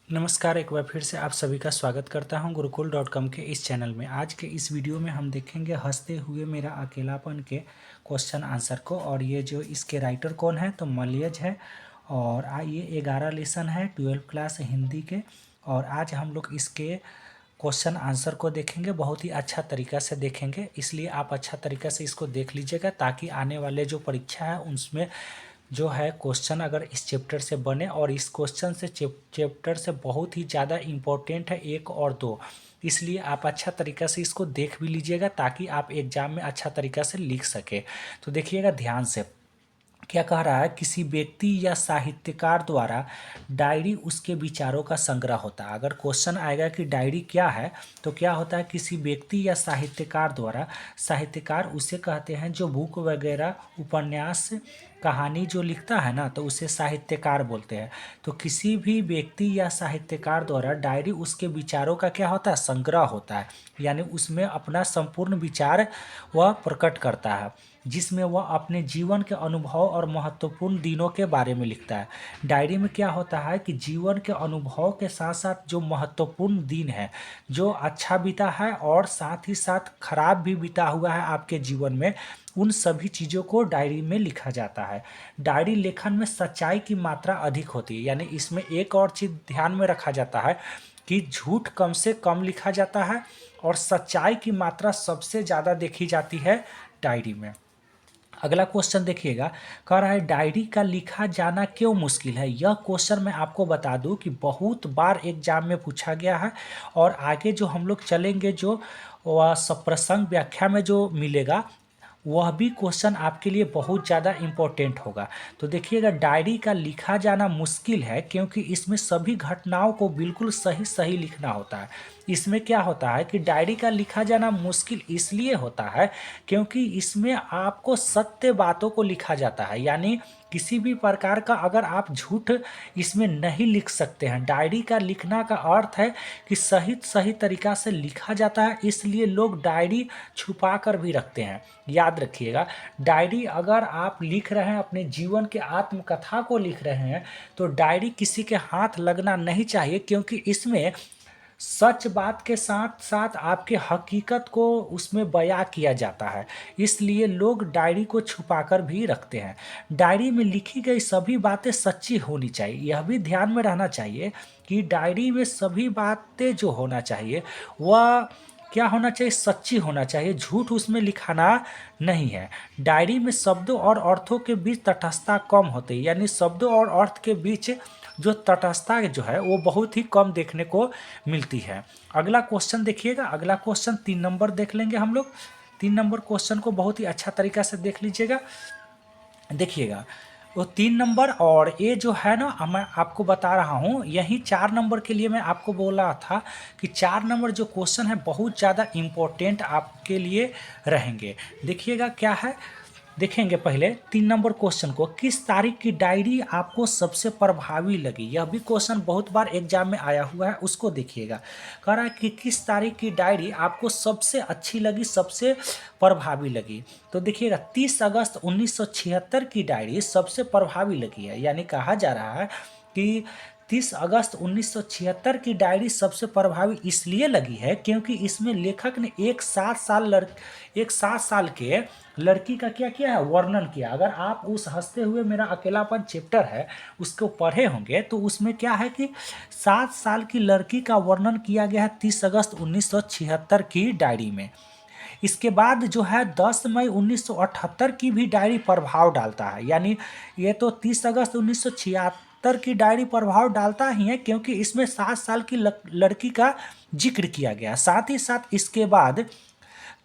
नमस्कार, एक बार फिर से आप सभी का स्वागत करता हूं गुरुकुल.com के इस चैनल में। आज के इस वीडियो में हम देखेंगे हंसते हुए मेरा अकेलापन के क्वेश्चन आंसर को। और ये जो इसके राइटर कौन है तो मलयज है। और ये 11 लेसन है 12th क्लास हिंदी के। और आज हम लोग इसके क्वेश्चन आंसर को देखेंगे, बहुत ही अच्छा तरीका से देखेंगे, इसलिए आप अच्छा तरीका से इसको देख लीजिएगा ताकि आने वाले जो परीक्षा है उसमें जो है क्वेश्चन अगर इस चैप्टर से बने। और इस क्वेश्चन से चैप्टर से बहुत ही ज़्यादा इम्पोर्टेंट है 1 और 2, इसलिए आप अच्छा तरीका से इसको देख भी लीजिएगा ताकि आप एग्ज़ाम में अच्छा तरीका से लिख सके। तो देखिएगा ध्यान से, क्या कह रहा है, किसी व्यक्ति या साहित्यकार द्वारा डायरी उसके विचारों का संग्रह होता है। अगर क्वेश्चन आएगा कि डायरी क्या है तो क्या होता है, किसी व्यक्ति या साहित्यकार द्वारा, साहित्यकार उसे कहते हैं जो बुक वगैरह उपन्यास कहानी जो लिखता है ना, तो उसे साहित्यकार बोलते हैं। तो किसी भी व्यक्ति या साहित्यकार द्वारा डायरी उसके विचारों का क्या होता है, संग्रह होता है। यानी उसमें अपना संपूर्ण विचार वह प्रकट करता है, जिसमें वह अपने जीवन के अनुभव और महत्वपूर्ण दिनों के बारे में लिखता है। डायरी में क्या होता है कि जीवन के अनुभव के साथ साथ जो महत्वपूर्ण दिन है, जो अच्छा बीता है और साथ ही साथ खराब भी बीता हुआ है आपके जीवन में, उन सभी चीज़ों को डायरी में लिखा जाता है। डायरी लेखन में सच्चाई की मात्रा अधिक होती है। यानी इसमें एक और चीज़ ध्यान में रखा जाता है कि झूठ कम से कम लिखा जाता है और सच्चाई की मात्रा सबसे ज़्यादा देखी जाती है डायरी में। अगला क्वेश्चन देखिएगा, कह रहा है डायरी का लिखा जाना क्यों मुश्किल है। यह क्वेश्चन मैं आपको बता दूं कि बहुत बार एग्जाम में पूछा गया है। और आगे जो हम लोग चलेंगे, जो वह सप्रसंग व्याख्या में जो मिलेगा, वह भी क्वेश्चन आपके लिए बहुत ज़्यादा इम्पोर्टेंट होगा। तो देखिएगा, डायरी का लिखा जाना मुश्किल है क्योंकि इसमें सभी घटनाओं को बिल्कुल सही सही लिखना होता है। इसमें क्या होता है कि डायरी का लिखा जाना मुश्किल इसलिए होता है क्योंकि इसमें आपको सत्य बातों को लिखा जाता है। यानी किसी भी प्रकार का अगर आप झूठ इसमें नहीं लिख सकते हैं। डायरी का लिखना का अर्थ है कि सही सही तरीका से लिखा जाता है, इसलिए लोग डायरी छुपा कर भी रखते हैं। याद रखिएगा, डायरी अगर आप लिख रहे हैं, अपने जीवन के आत्मकथा को लिख रहे हैं, तो डायरी किसी के हाथ लगना नहीं चाहिए, क्योंकि इसमें सच बात के साथ साथ आपके हकीकत को उसमें बयां किया जाता है, इसलिए लोग डायरी को छुपाकर भी रखते हैं। डायरी में लिखी गई सभी बातें सच्ची होनी चाहिए। यह भी ध्यान में रहना चाहिए कि डायरी में सभी बातें जो होना चाहिए वह क्या होना चाहिए, सच्ची होना चाहिए। झूठ उसमें लिखाना नहीं है। डायरी में शब्दों और अर्थों के बीच तटस्थता कम होती है। यानी शब्दों और अर्थ के बीच जो तटस्थता जो है वो बहुत ही कम देखने को मिलती है। अगला क्वेश्चन देखिएगा, अगला क्वेश्चन 3 नंबर देख लेंगे हम लोग। 3 नंबर क्वेश्चन को बहुत ही अच्छा तरीका से देख लीजिएगा। देखिएगा, वो 3 नंबर और ये जो है ना, मैं आपको बता रहा हूँ, यही 4 नंबर के लिए मैं आपको बोला था कि 4 नंबर जो क्वेश्चन है बहुत ज़्यादा इम्पोर्टेंट आपके लिए रहेंगे। देखिएगा क्या है, देखेंगे पहले 3 नंबर क्वेश्चन को, किस तारीख की डायरी आपको सबसे प्रभावी लगी। यह भी क्वेश्चन बहुत बार एग्जाम में आया हुआ है, उसको देखिएगा। कह रहा है कि किस तारीख की डायरी आपको सबसे अच्छी लगी, सबसे प्रभावी लगी। तो देखिएगा, 30 अगस्त 1976 की डायरी सबसे प्रभावी लगी है। यानी कहा जा रहा है कि 30 अगस्त 1976 की डायरी सबसे प्रभावी इसलिए लगी है क्योंकि इसमें लेखक ने एक 7 साल के लड़की का क्या किया है, वर्णन किया। अगर आप उस हंसते हुए मेरा अकेलापन चैप्टर है उसको पढ़े होंगे तो उसमें क्या है कि 7 साल की लड़की का वर्णन किया गया है 30 अगस्त 1976 की डायरी में। इसके बाद जो है 10 मई 1978 की भी डायरी प्रभाव डालता है। यानी ये तो 30 अगस्त 1976 की डायरी प्रभाव डालता ही है क्योंकि इसमें 7 साल की लड़की का जिक्र किया गया। साथ ही साथ इसके बाद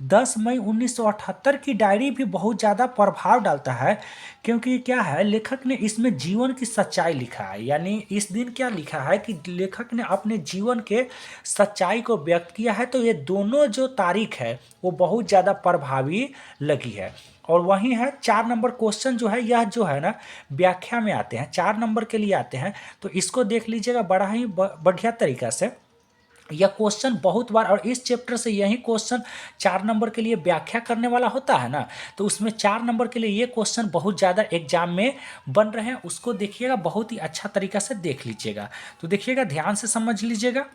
10 मई 1978 की डायरी भी बहुत ज़्यादा प्रभाव डालता है क्योंकि क्या है, लेखक ने इसमें जीवन की सच्चाई लिखा है। यानी इस दिन क्या लिखा है कि लेखक ने अपने जीवन के सच्चाई को व्यक्त किया है। तो ये दोनों जो तारीख है वो बहुत ज़्यादा प्रभावी लगी है। और वहीं है 4 नंबर क्वेश्चन जो है, यह जो है ना व्याख्या में आते हैं, 4 नंबर के लिए आते हैं। तो इसको देख लीजिएगा बड़ा ही बढ़िया तरीका से। यह क्वेश्चन बहुत बार, और इस चैप्टर से यही क्वेश्चन 4 नंबर के लिए व्याख्या करने वाला होता है ना, तो उसमें 4 नंबर के लिए ये क्वेश्चन बहुत ज़्यादा एग्जाम में बन रहे हैं। उसको देखिएगा, बहुत ही अच्छा तरीका से देख लीजिएगा। तो देखिएगा, ध्यान से समझ लीजिएगा।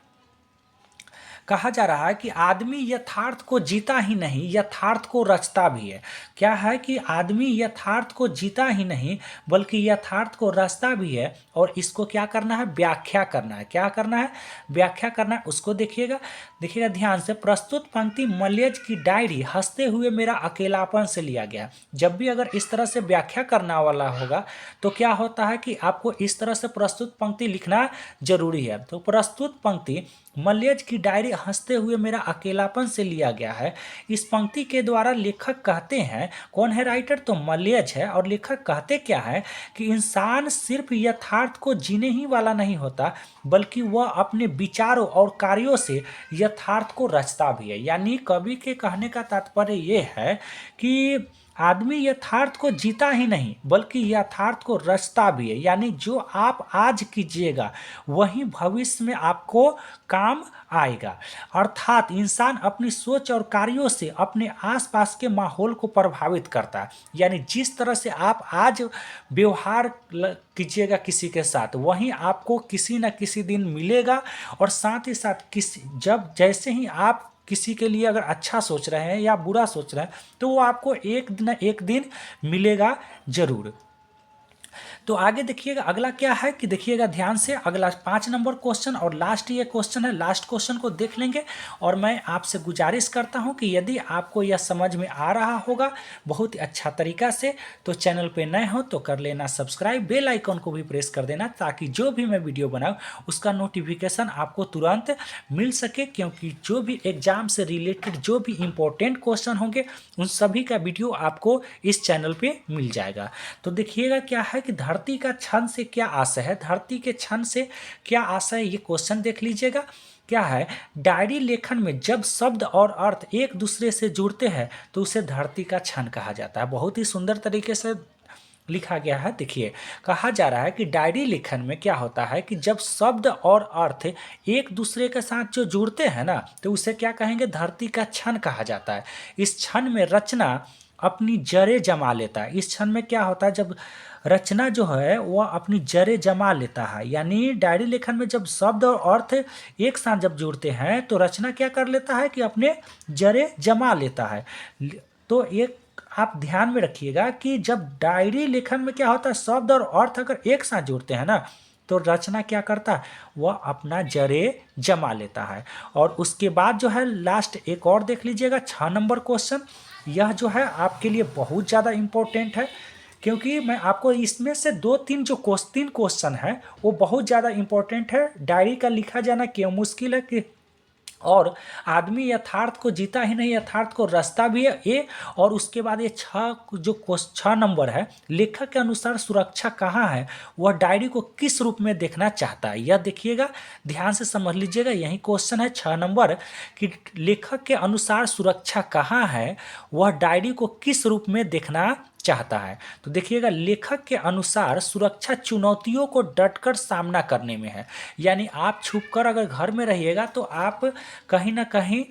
कहा जा रहा है कि आदमी यथार्थ को जीता ही नहीं, यथार्थ को रचता भी है। क्या है कि आदमी यथार्थ को जीता ही नहीं बल्कि यथार्थ को रचता भी है, और इसको क्या करना है, व्याख्या करना है। क्या करना है, व्याख्या करना है। उसको देखिएगा, देखिएगा ध्यान से। प्रस्तुत पंक्ति मलयज की डायरी हंसते हुए मेरा अकेलापन से लिया गया। जब भी अगर इस तरह से व्याख्या करना वाला होगा तो क्या होता है कि आपको इस तरह से प्रस्तुत पंक्ति लिखना जरूरी है। तो प्रस्तुत पंक्ति मलयज की डायरी हंसते हुए मेरा अकेलापन से लिया गया है। इस पंक्ति के द्वारा लेखक कहते हैं, कौन है राइटर, तो मलयज है, और लेखक कहते क्या है कि इंसान सिर्फ यथार्थ को जीने ही वाला नहीं होता बल्कि वह अपने विचारों और कार्यों से यथार्थ को रचता भी है। यानी कवि के कहने का तात्पर्य यह है कि आदमी यथार्थ को जीता ही नहीं बल्कि यथार्थ को रचता भी है। यानी जो आप आज कीजिएगा वही भविष्य में आपको काम आएगा। अर्थात इंसान अपनी सोच और कार्यों से अपने आसपास के माहौल को प्रभावित करता है। यानी जिस तरह से आप आज व्यवहार कीजिएगा किसी के साथ, वहीं आपको किसी न किसी दिन मिलेगा। और साथ ही साथ जब जैसे ही आप किसी के लिए अगर अच्छा सोच रहे हैं या बुरा सोच रहे हैं तो वो आपको एक न एक दिन मिलेगा जरूर। तो आगे देखिएगा, अगला क्या है कि देखिएगा ध्यान से, अगला 5 नंबर क्वेश्चन और लास्ट ये क्वेश्चन है। लास्ट क्वेश्चन को देख लेंगे, और मैं आपसे गुजारिश करता हूं कि यदि आपको यह समझ में आ रहा होगा बहुत ही अच्छा तरीका से, तो चैनल पे नए हो तो कर लेना सब्सक्राइब, बेल आइकन को भी प्रेस कर देना, ताकि जो भी मैं वीडियो बनाऊँ उसका नोटिफिकेशन आपको तुरंत मिल सके। क्योंकि जो भी एग्जाम से रिलेटेड जो भी इंपॉर्टेंट क्वेश्चन होंगे उन सभी का वीडियो आपको इस चैनल पे मिल जाएगा। तो देखिएगा क्या है कि धरती का क्षण से क्या आशय है, धरती के क्षण से क्या आशय है, ये क्वेश्चन देख लीजिएगा। क्या है, डायरी लेखन में जब शब्द और अर्थ एक दूसरे से जुड़ते हैं तो उसे धरती का क्षण कहा जाता है। बहुत ही सुंदर तरीके से लिखा गया है। देखिए, कहा जा रहा है कि डायरी लेखन में क्या होता है कि जब शब्द और अर्थ एक दूसरे के साथ जो जुड़ते हैं ना, तो उसे क्या कहेंगे, धरती का क्षण कहा जाता है। इस क्षण में रचना अपनी जड़ें जमा लेता है। इस क्षण में क्या होता है, जब रचना जो है वह अपनी जड़ें जमा लेता है। यानी डायरी लेखन में जब शब्द और अर्थ एक साथ जब जुड़ते हैं तो रचना क्या कर लेता है कि अपने जड़ें जमा लेता है। तो एक आप ध्यान में रखिएगा कि जब डायरी लेखन में क्या होता है, शब्द और अर्थ अगर एक साथ जुड़ते हैं ना, तो रचना क्या करता है, वह अपना जड़ें जमा लेता है। और उसके बाद जो है लास्ट एक और देख लीजिएगा, 6 नंबर क्वेश्चन। यह जो है आपके लिए बहुत ज़्यादा इम्पोर्टेंट है, क्योंकि मैं आपको इसमें से 2-3 जो तीन क्वेश्चन है वो बहुत ज़्यादा इम्पोर्टेंट है। डायरी का लिखा जाना क्यों मुश्किल है कि, और आदमी यथार्थ को जीता ही नहीं यथार्थ को रचता भी है, ये। और उसके बाद ये 6 नंबर है, लेखक के अनुसार सुरक्षा कहाँ है, वह डायरी को किस रूप में देखना चाहता है। यह देखिएगा, ध्यान से समझ लीजिएगा। यही क्वेश्चन है 6 नंबर कि लेखक के अनुसार सुरक्षा कहाँ है, वह डायरी को किस रूप में देखना चाहता है। तो देखिएगा, लेखक के अनुसार सुरक्षा चुनौतियों को डटकर सामना करने में है। यानी आप छुपकर अगर घर में रहिएगा तो आप कहीं ना कहीं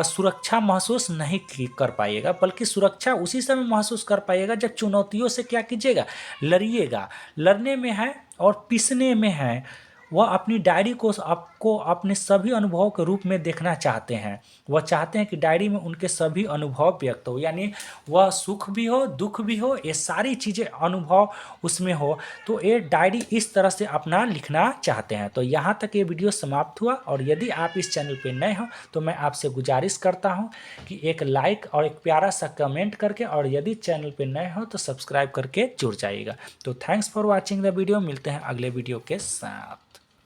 सुरक्षा महसूस नहीं कर पाइएगा, बल्कि सुरक्षा उसी समय महसूस कर पाइएगा जब चुनौतियों से क्या कीजिएगा, लड़िएगा। लड़ने में है और पिसने में है। वह अपनी डायरी को आपको अपने सभी अनुभवों के रूप में देखना चाहते हैं। वह चाहते हैं कि डायरी में उनके सभी अनुभव व्यक्त हो, यानी वह सुख भी हो दुख भी हो, ये सारी चीज़ें अनुभव उसमें हो। तो ये डायरी इस तरह से अपना लिखना चाहते हैं। तो यहाँ तक ये वीडियो समाप्त हुआ, और यदि आप इस चैनल पर नए हो तो मैं आपसे गुजारिश करता हूँ कि एक लाइक और एक प्यारा सा कमेंट करके, और यदि चैनल पर नए हो तो सब्सक्राइब करके जुड़ जाइएगा। तो thanks for watching the video. मिलते हैं अगले वीडियो के साथ।